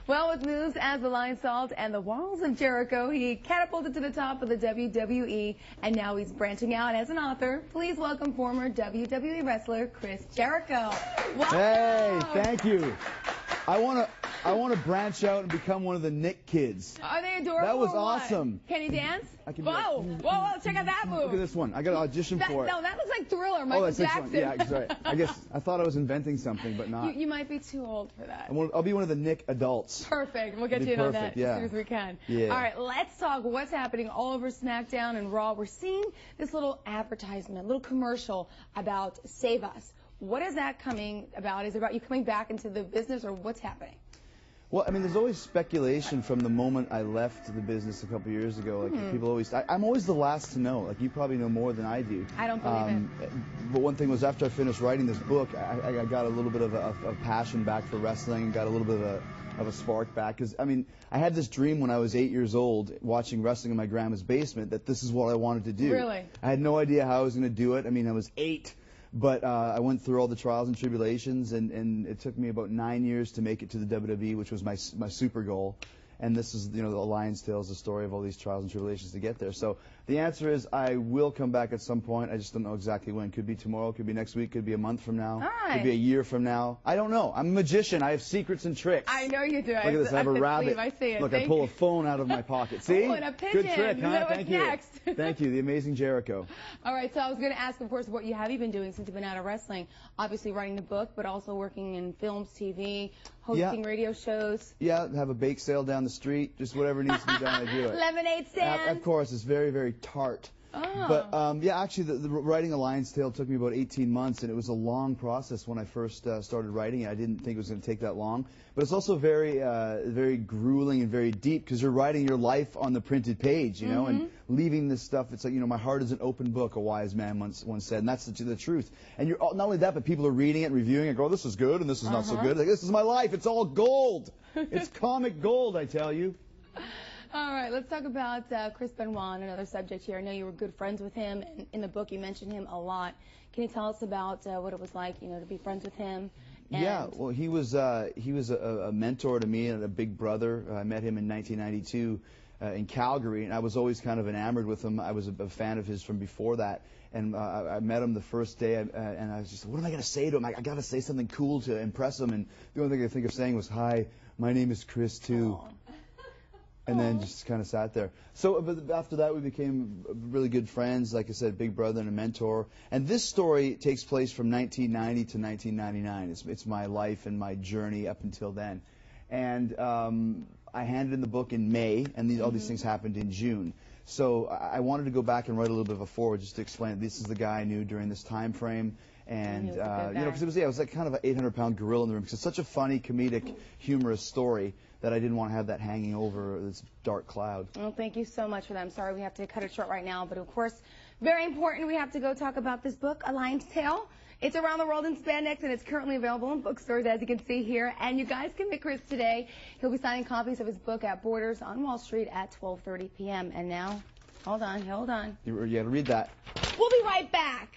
Well, with moves as the Lion Salt and the Walls of Jericho, he catapulted to the top of the WWE, and now he's branching out as an author. Please welcome former WWE wrestler Chris Jericho. Welcome. Hey, thank you. I want to branch out and become one of the Nick kids. Are they adorable? That was or what? awesome. Can he dance? I can. Whoa, whoa, check out that move. Look at this one. I got to audition for it. No, that looks like Thriller, Michael Jackson. Yeah, that's right. I guess I thought I was inventing something, but not. You might be too old for that. I'll be one of the Nick adults. Perfect. We'll get you in on that as soon as we can. Yeah. All right, let's talk what's happening all over SmackDown and Raw. We're seeing this little advertisement, little commercial about Save Us. What is that coming about? Is it about you coming back into the business, or what's happening? Well, I mean, there's always speculation from the moment I left the business a couple years ago. Like, people always, I'm always the last to know. Like, you probably know more than I do. I don't believe it. But one thing was, after I finished writing this book, I got a little bit of a passion back for wrestling, and got a little bit of a spark back. Because, I mean, I had this dream when I was 8 years old, watching wrestling in my grandma's basement, that this is what I wanted to do. Really? I had no idea how I was going to do it. I mean, I was 8. But I went through all the trials and tribulations, and it took me about 9 years to make it to the WWE, which was my super goal. And this is, the Lion's Tale is the story of all these trials and tribulations to get there. So the answer is I will come back at some point. I just don't know exactly when. Could be tomorrow, could be next week, could be a month from now, could be a year from now. I don't know. I'm a magician. I have secrets and tricks. I know you do. Look at this. I have a rabbit. I see it. Look, I pull a phone out of my pocket. See? Oh, and a pigeon. Good trick, huh? Thank you. Next? Thank you. The amazing Jericho. All right. So I was going to ask, of course, what you have been doing since you've been out of wrestling. Obviously writing the book, but also working in films, TV, hosting radio shows. Yeah, have a bake sale down the street. Just whatever needs to be done, I do it. Lemonade stand. Of course, it's very, very tart. Oh. But yeah, actually, the writing A Lion's Tale took me about 18 months, and it was a long process when I first started writing it. I didn't think it was going to take that long. But it's also very, very grueling and very deep, because you're writing your life on the printed page, you know, and leaving this stuff. It's like, my heart is an open book, a wise man once said, and that's the truth. And you're not only that, but people are reading it, reviewing it, go, oh, this is good, and this is not so good. Like, this is my life. It's all gold. It's comic gold, I tell you. All right, let's talk about Chris Benoit, another subject here. I know you were good friends with him, and in the book you mentioned him a lot. Can you tell us about what it was like, to be friends with him? Yeah, well, he was a mentor to me and a big brother. I met him in 1992 in Calgary, and I was always kind of enamored with him. I was a fan of his from before that, and I met him the first day, and I was just, what am I going to say to him? I got to say something cool to impress him, and the only thing I could think of saying was, hi, my name is Chris, too. Aww. And then just kind of sat there. So but after that, we became really good friends. Like I said, big brother and a mentor. And this story takes place from 1990 to 1999. It's my life and my journey up until then. And I handed in the book in May, and all these things happened in June. So I wanted to go back and write a little bit of a foreword just to explain this is the guy I knew during this time frame. And because it was like kind of an 800-pound gorilla in the room, because it's such a funny, comedic, humorous story that I didn't want to have that hanging over this dark cloud. Well, thank you so much for that. I'm sorry we have to cut it short right now, but of course, very important, we have to go talk about this book, A Lion's Tale. It's around the world in spandex, and it's currently available in bookstores, as you can see here. And you guys can meet Chris today. He'll be signing copies of his book at Borders on Wall Street at 12:30 p.m. And now, hold on. You got to read that. We'll be right back.